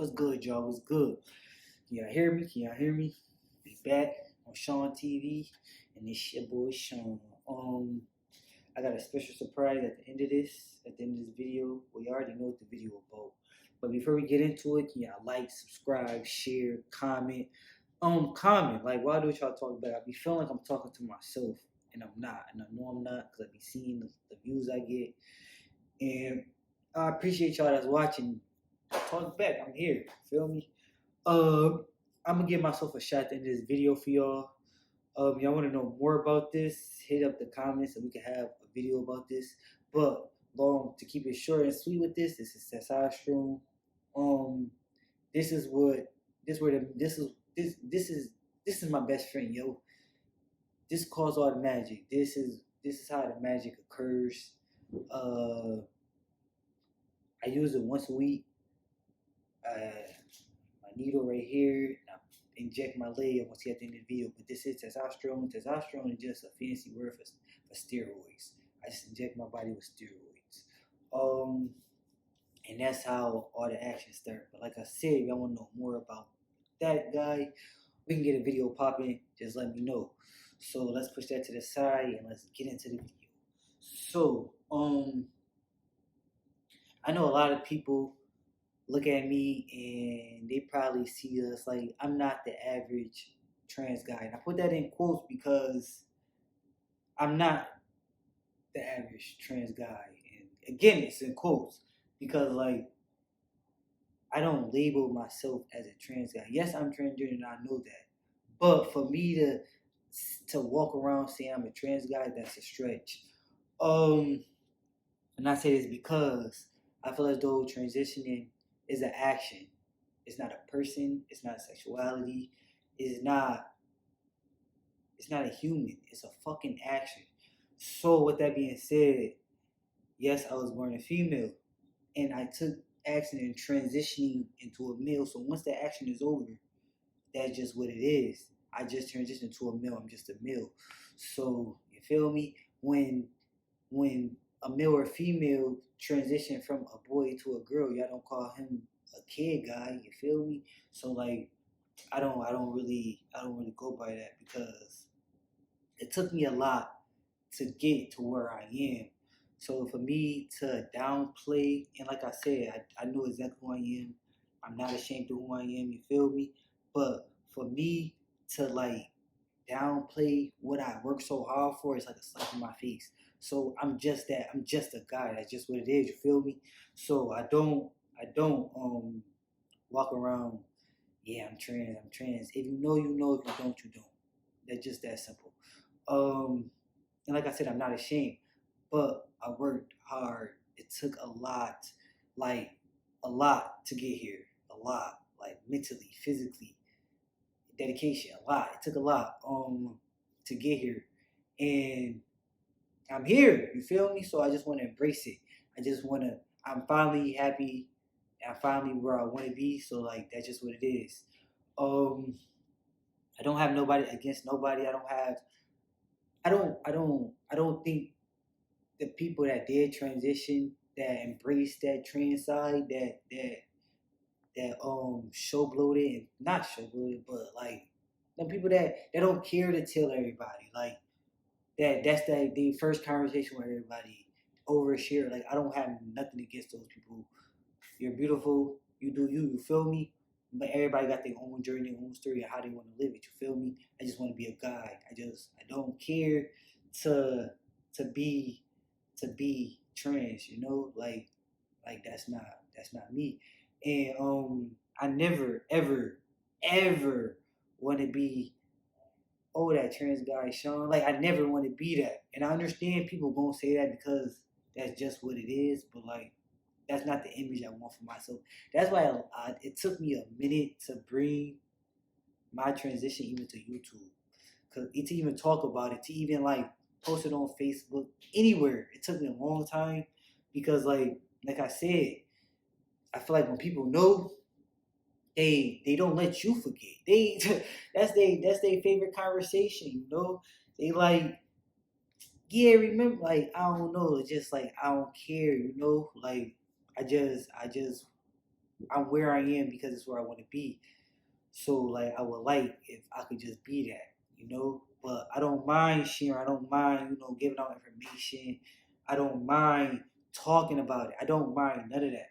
What's good, y'all? What's good? Can y'all hear me? Can y'all hear me? We back on Sean TV, and this your boy Sean. I got a special surprise at the end of this video. We already know what the video about. But before we get into it, can y'all like, subscribe, share, comment? Comment. Like, why do y'all talk about? I be feeling like I'm talking to myself, and I'm not, and I know I'm not, cause I be seeing the views I get, and I appreciate y'all that's watching. Talk back. I'm here. Feel me? Uh, I'm gonna give myself a shot at the end of this video for y'all. Y'all want to know more about this? Hit up the comments and we can have a video about this. But to keep it short and sweet with this is testosterone. Um, this is what this is my best friend, yo. This calls all the magic. This is how the magic occurs. I use it once a week. My needle right here. And I inject my leg once you get the end of the video. But this is testosterone. Testosterone is just a fancy word for steroids. I just inject my body with steroids. And that's how all the action starts. But like I said, if y'all want to know more about that guy, we can get a video popping. Just let me know. So let's push that to the side and let's get into the video. So, I know a lot of people look at me and they probably see us like I'm not the average trans guy. And I put that in quotes because I'm not the average trans guy. And again, it's in quotes because like I don't label myself as a trans guy. Yes, I'm transgender and I know that. But for me to walk around saying I'm a trans guy, that's a stretch. And I say this because I feel as though transitioning is an action. It's not a person. It's not a sexuality. It's not. It's not a human. It's a fucking action. So with that being said, yes, I was born a female, and I took action in transitioning into a male. So once that action is over, that's just what it is. I just transitioned to a male. I'm just a male. So you feel me? When a male or female transition from a boy to a girl, y'all don't call him a kid guy. You feel me? So like, I don't really go by that because it took me a lot to get to where I am. So for me to downplay, and like I said, I know exactly who I am. I'm not ashamed of who I am. You feel me? But for me to like downplay what I work so hard for, it's like a slap in my face. So I'm just that. I'm just a guy. That's just what it is. You feel me? So I don't walk around. Yeah, I'm trans. I'm trans. If you know, you know. If you don't, you don't. That's just that simple. And like I said, I'm not ashamed, but I worked hard. It took like a lot to get here. A lot, like mentally, physically, dedication. A lot. It took a lot to get here, and I'm here. You feel me? So I just want to embrace it. I just want to. I'm finally happy. I'm finally where I want to be. So like that's just what it is. Um, I don't have nobody against nobody. I don't have. I don't think the people that did transition, that embraced that trans side, that show bloated and not show bloated, but like the people that don't care to tell everybody like that's the first conversation with everybody overshare. Like I don't have nothing against those people. You're beautiful. You do you. You feel me? But everybody got their own journey, their own story, of how they want to live it. You feel me? I just want to be a guy. I don't care to to be trans. You know, like that's not me. And I never ever want to be that trans guy Sean. Like I never want to be that. And I understand people gonna say that because that's just what it is. But like that's not the image I want for myself. That's why it took me a minute to bring my transition even to YouTube, cause to even talk about it, to even like post it on Facebook, anywhere. It took me a long time because like I said, I feel like when people know, they don't let you forget. They that's their favorite conversation. You know, they like yeah, remember, like I don't know, it's just like I don't care. You know, like I just I'm where I am because it's where I want to be. So like I would like if I could just be that, you know. But I don't mind sharing. I don't mind, giving out information. I don't mind talking about it. I don't mind none of that.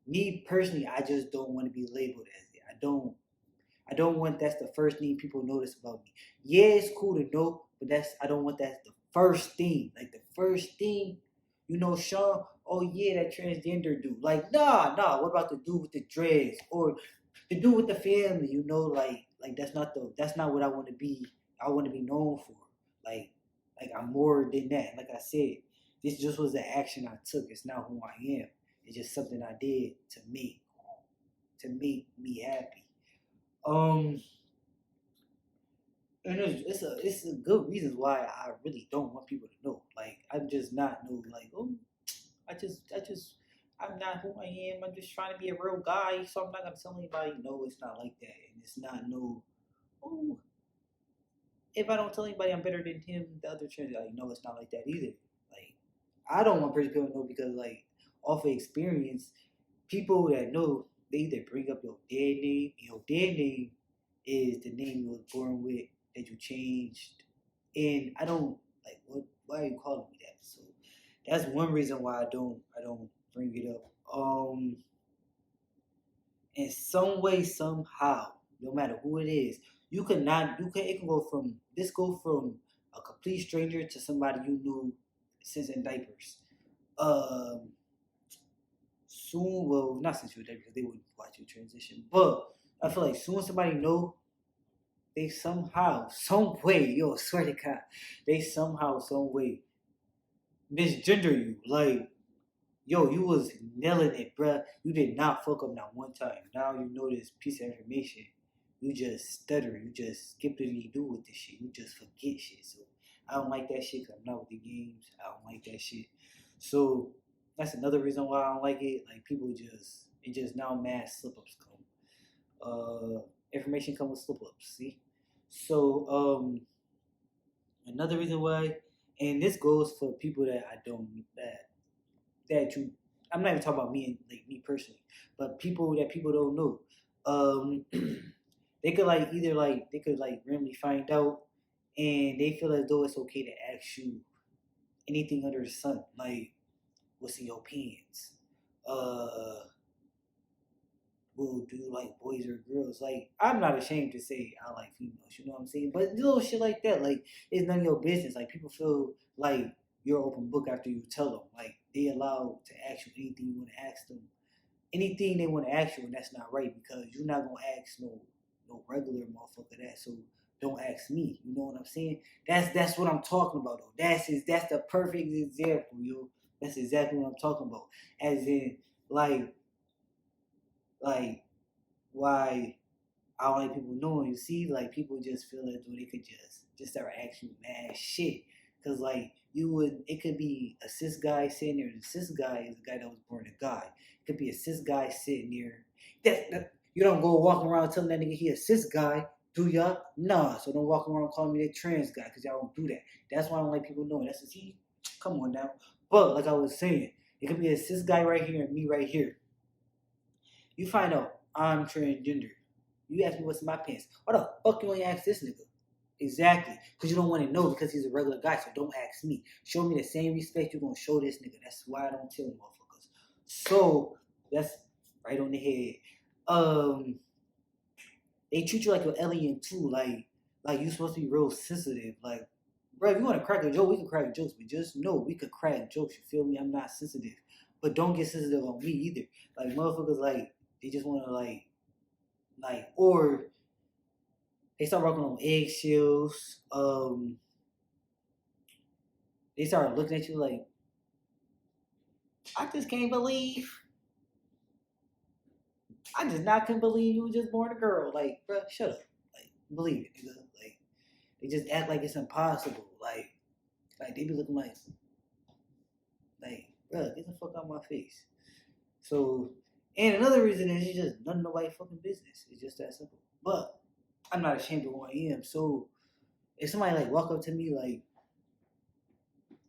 Me personally, I just don't want to be labeled as it. I don't want that's the first thing people notice about me. Yeah, it's cool to know, but I don't want that's the first thing. Like the first thing, Sean, oh yeah, that transgender dude. Like, nah, what about the dude with the dreads? Or the dude with the family, like that's not what I want to be. I want to be known for. Like like I'm more than that. Like I said, this just was the action I took. It's not who I am. It's just something I did to make me happy. Um, and it's a good reason why I really don't want people to know. Like I'm just not no like I just I'm not who I am. I'm just trying to be a real guy, so I'm not gonna tell anybody. No, it's not like that, and it's not no. Oh, if I don't tell anybody I'm better than him, the other trans like no, it's not like that either. Like I don't want people to know because like off of experience, people that know they either bring up your dead name. Your dead name is the name you was born with that you changed, and I don't like what. Why are you calling me that? So that's one reason why I don't bring it up. In some way, somehow, no matter who it is, it can go from a complete stranger to somebody you knew since in diapers. Um, soon, well, not since you were diapers, because they wouldn't watch you transition, but I feel like soon somebody know they somehow, some way, yo, I swear to God, they somehow, some way misgender you. Like, yo, you was nailing it, bruh. You did not fuck up not one time. Now you know this piece of information. You just stutter. You just skip it and you do with this shit. You just forget shit. So I don't like that shit because I'm not with the games. I don't like that shit. So that's another reason why I don't like it. Like it just now mass slip ups come. Information comes with slip ups. See, so another reason why, and this goes for people that I don't that you I'm not even talking about me personally, but people don't know. Um they could like either like they could like randomly find out and they feel as though it's okay to ask you anything under the sun. Like, what's in your pants? Uh well, do you like boys or girls? Like, I'm not ashamed to say I like females, you know what I'm saying? But little shit like that, like, it's none of your business. Like, people feel like you're an open book after you tell them. Like, they allowed to ask you anything you want to ask them. Anything they want to ask you, and that's not right because you're not going to ask no regular motherfucker that. So, don't ask me. You know what I'm saying? That's what I'm talking about, though. That's the perfect example, yo. That's exactly what I'm talking about. As in, like why I don't like people knowing. You see, like people just feel as though they could just start asking mad shit. Cause like it could be a cis guy sitting there, and the cis guy is the guy that was born a guy. It could be a cis guy sitting there. That you don't go walking around telling that nigga he a cis guy, do ya? Nah. So don't walk around calling me that trans guy, cause y'all don't do that. That's why I don't like people knowing. That's a see. Come on now. But like I was saying, it could be a cis guy right here and me right here. You find out I'm transgender. You ask me what's in my pants. Why the fuck you ain't ask this nigga? Exactly. Because you don't want to know because he's a regular guy, so don't ask me. Show me the same respect you're going to show this nigga. That's why I don't tell motherfuckers. So, that's right on the head. They treat you like an alien too. Like you supposed to be real sensitive. Like, bro, if you want to crack a joke, we can crack jokes, but just know we could crack jokes. You feel me? I'm not sensitive. But don't get sensitive on me either. Like, motherfuckers, like, they just want to, or they start working on eggshells. They start looking at you like, I just can't believe. I just not can believe you were just born a girl. Like, bro, shut up. Like, believe it, nigga. Like, they just act like it's impossible. Like they be looking like, bro, get the fuck out of my face. So, and another reason is it's just none of nobody's fucking business. It's just that simple. But I'm not ashamed of who I am. So, if somebody like walk up to me like,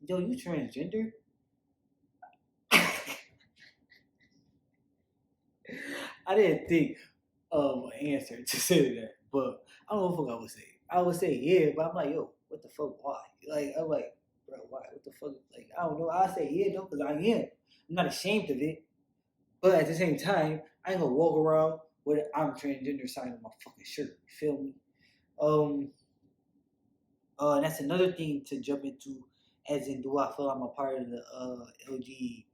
yo, you transgender? I didn't think of an answer to say that, but I don't know what I would say. I would say yeah, but I'm like, yo, what the fuck? Why? Like, I'm like, bro, why? What the fuck? Like, I don't know. I say yeah, though, because I am. I'm not ashamed of it, but at the same time, I ain't gonna walk around with an I'm transgender sign on my fucking shirt. You feel me? Um, and that's another thing to jump into, as in, do I feel I'm a part of the LBGT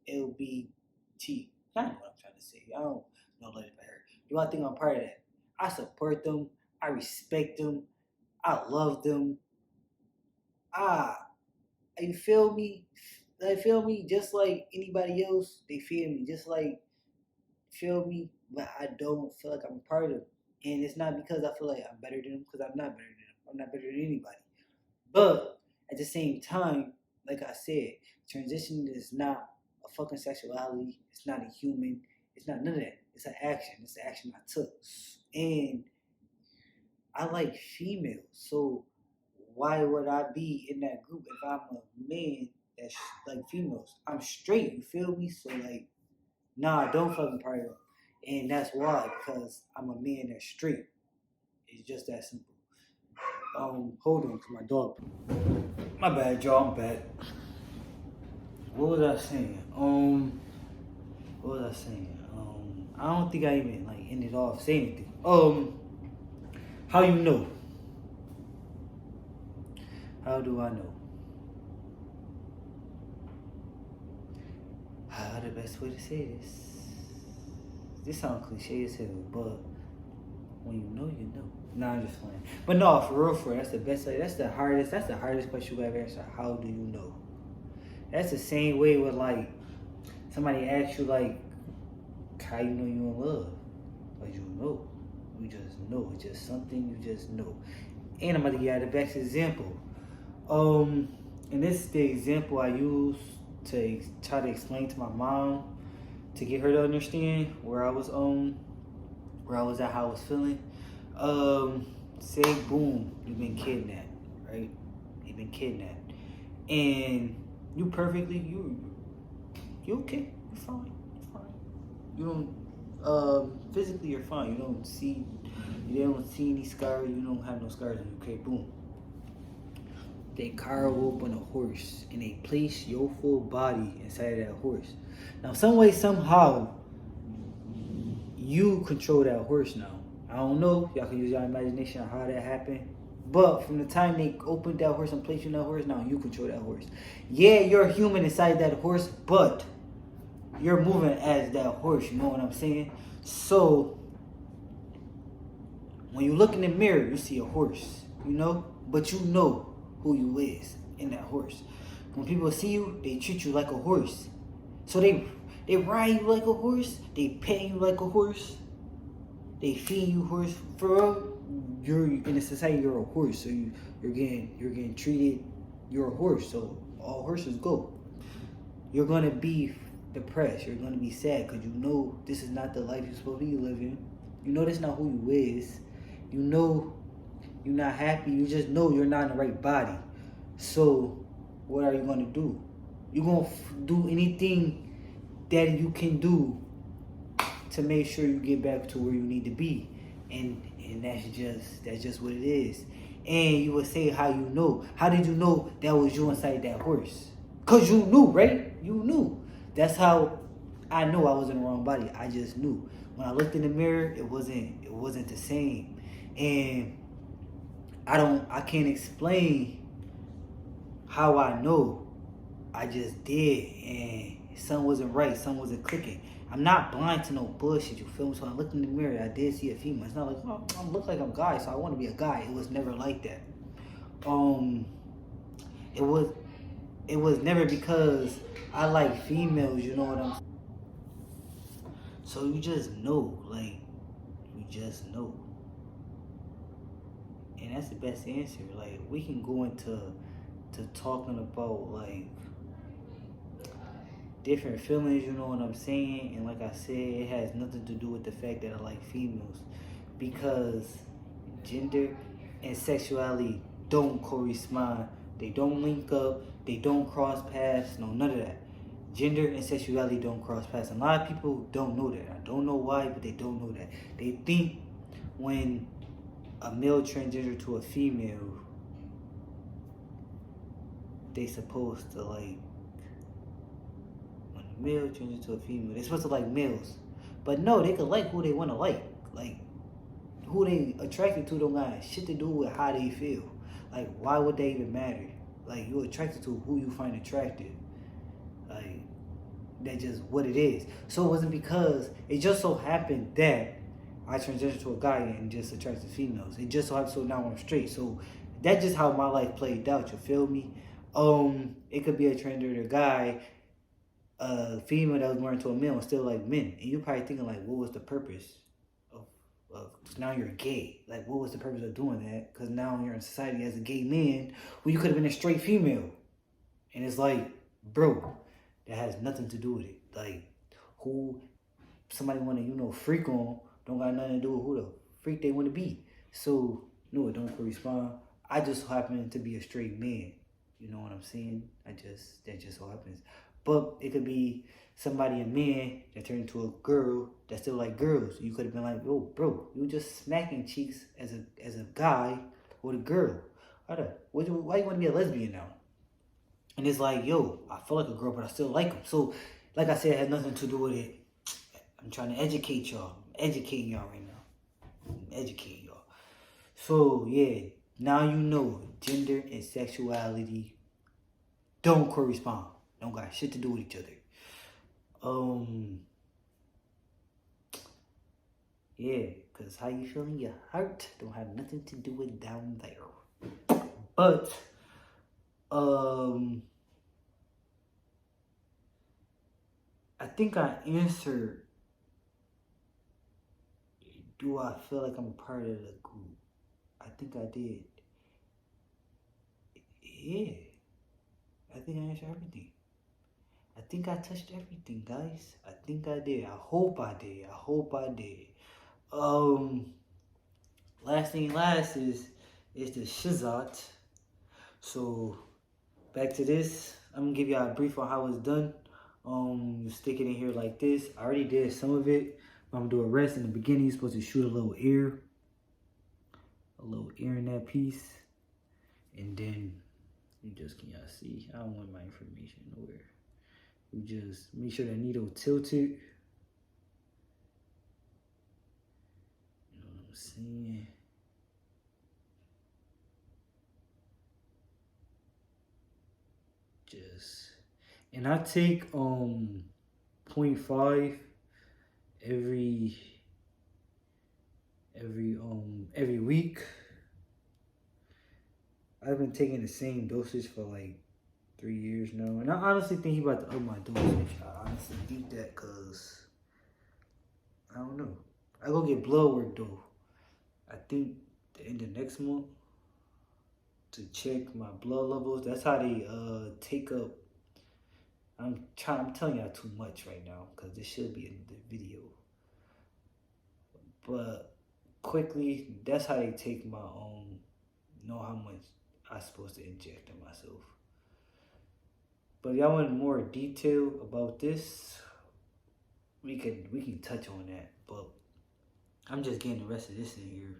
LBT? I don't know what I'm trying to say. I don't know let it matter. Do I think I'm part of that? I support them. I respect them. I love them. Ah, you feel me? They feel me just like anybody else. They feel me just like feel me, but I don't feel like I'm a part of them. And it's not because I feel like I'm better than them, because I'm not better than them. I'm not better than anybody. But at the same time, like I said, transition is not a fucking sexuality. It's not a human. It's not none of that. It's an action. It's the action I took. And I like females. So why would I be in that group if I'm a man that's like females? I'm straight, you feel me? So like, nah, don't fucking part of them. And that's why, because I'm a man that's straight. It's just that simple. Hold on, to my dog. My bad, y'all. I'm back. What was I saying? What was I saying? I don't think I even like ended off saying anything. How you know? How do I know? How the best way to say this? This sounds cliche as hell, but when you know, you know. Nah, I'm just playing. But no, for real, that's the best. Like, that's the hardest question you ever answer. How do you know? That's the same way with like somebody asks you like, how you know you in love? Like you know, you just know. It's just something you just know. And I'm gonna give you the best example. And this is the example I use to try to explain to my mom to get her to understand where I was at, how I was feeling. Say boom, you've been kidnapped, right? You've been kidnapped, and you perfectly you okay? You're fine. You're fine. You don't physically you're fine. You don't see any scars. You don't have no scars on you. Okay, boom. They carve up on a horse and they place your full body inside of that horse. Now, some way, somehow, you control that horse now. I don't know. Y'all can use your imagination on how that happened. But from the time they opened that horse and placed you in that horse, now you control that horse. Yeah, you're human inside that horse, but you're moving as that horse. You know what I'm saying? So, when you look in the mirror, you see a horse, you know? But you know who you is in that horse. When people see you, they treat you like a horse. So they ride you like a horse, they pay you like a horse, they feed you horse. For real, you're in a society, you're a horse, so you're getting treated, you're a horse, so all horses go. You're gonna be depressed, you're gonna be sad, because you know this is not the life you're supposed to be living. You know that's not who you is. You know you're not happy, you just know you're not in the right body. So what are you gonna do? You're gonna do anything that you can do to make sure you get back to where you need to be, and that's just what it is. And you would say, how you know? How did you know that was you inside that horse? Cause you knew, right? You knew. That's how I know I was in the wrong body. I just knew. When I looked in the mirror, it wasn't the same. And I can't explain how I know. I just did, and something wasn't right, something wasn't clicking. I'm not blind to no bullshit, you feel me? So I looked in the mirror, I did see a female. It's not like, oh, I look like I'm a guy, so I want to be a guy. It was never like that. It was never because I like females, you know what I'm saying? So you just know, like, you just know. And that's the best answer. Like, we can go into talking about, like, different feelings, you know what I'm saying? And like I said, it has nothing to do with the fact that I like females, because gender and sexuality don't correspond they don't link up, they don't cross paths, no, none of that. Gender and sexuality don't cross paths. A lot of people don't know that. I don't know why, but they don't know that. They think when a male transgender to a female, they supposed to like, when a male transgender to a female, they supposed to like males. But no, they can like who they want to like. Like, who they attracted to don't got shit to do with how they feel. Like, why would they even matter? Like, you're attracted to who you find attractive. Like, that's just what it is. So it wasn't because it just so happened that I transitioned to a guy and just attracted females. It just so happened, so now I'm straight. So that's just how my life played out. You feel me? It could be a transgender guy, a female that was born into a male and still like men. And you're probably thinking like, what was the purpose of now you're gay? Like, what was the purpose of doing that? Because now you're in society as a gay man when you could have been a straight female. And it's like, bro, that has nothing to do with it. Like, who somebody want to, freak on don't got nothing to do with who the freak they want to be. So, no, it don't correspond. I just happen to be a straight man. You know what I'm saying? That just so happens. But it could be somebody, a man, that turned into a girl that still like girls. You could have been like, oh, bro, you just smacking cheeks as a guy with a girl. Why you want to be a lesbian now? And it's like, yo, I feel like a girl, but I still like them. So, like I said, it has nothing to do with it. I'm trying to educate y'all. I'm educating y'all right now. I'm educating y'all. So, yeah, now you know gender and sexuality don't correspond. Don't got shit to do with each other. Yeah, because how you feeling your heart don't have nothing to do with down there. But, I think I answered, do I feel like I'm a part of the group? I think I did. Yeah. I think I answered everything. I think I touched everything, guys. I think I did. I hope I did. Last thing last is the Shizat. So back to this. I'm gonna give y'all a brief on how it's done. Stick it in here like this. I already did some of it. I'm gonna do a rest in the beginning. You're supposed to shoot a little air in that piece, and then you just, can y'all see? I don't want my information nowhere. You just make sure that needle tilted. You know what I'm saying? And I take 0.5 every week. I've been taking the same dosage for like 3 years now, and I honestly think he about to up my dosage. I honestly think that, cause I don't know. I go get blood work though. I think the end of next month to check my blood levels. That's how they take up. I'm telling y'all too much right now because this should be in the video. But quickly, that's how they take my know how much I'm supposed to inject in myself. But if y'all want more detail about this, we can touch on that. But I'm just getting the rest of this in here.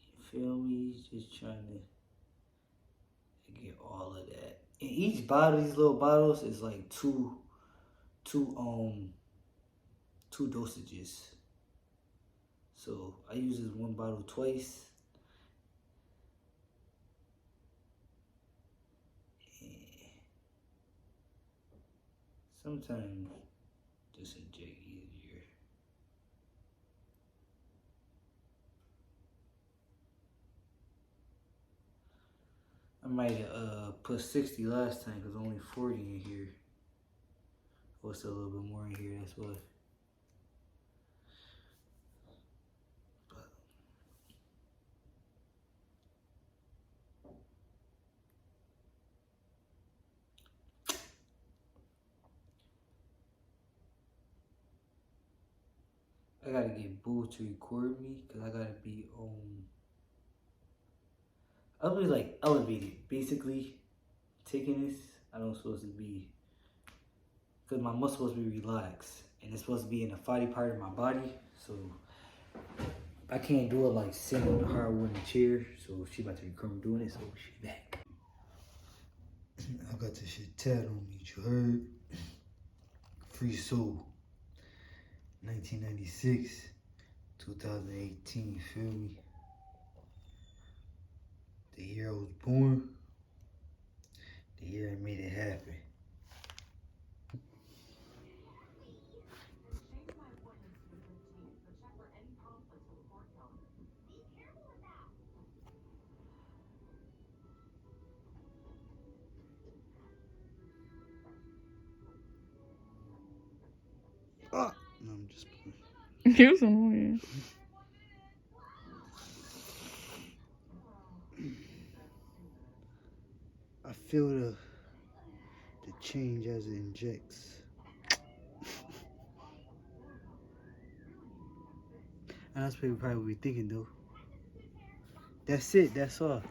You feel me? Just trying to get all of that. In each bottle, these little bottles is like two dosages. So I use this one bottle twice. Sometimes just inject easier. I might have put 60 last time because only 40 in here. What's a little bit more in here? That's what. I gotta get Boo to record me because I gotta I was like elevated. Basically, taking this, I don't supposed to be, because my muscle supposed to be relaxed, and it's supposed to be in the fatty part of my body. So I can't do it like sitting on the hardwood in the chair. So she about to come doing it. So she back. I got this shit tatted on me. You heard? Free Soul. 1996, 2018. Feel me? The year I was born. The year I made it happen. Ah, no, I'm just playing. He was annoying. I feel the change as it injects. And that's what people probably be thinking though. That's it, that's all.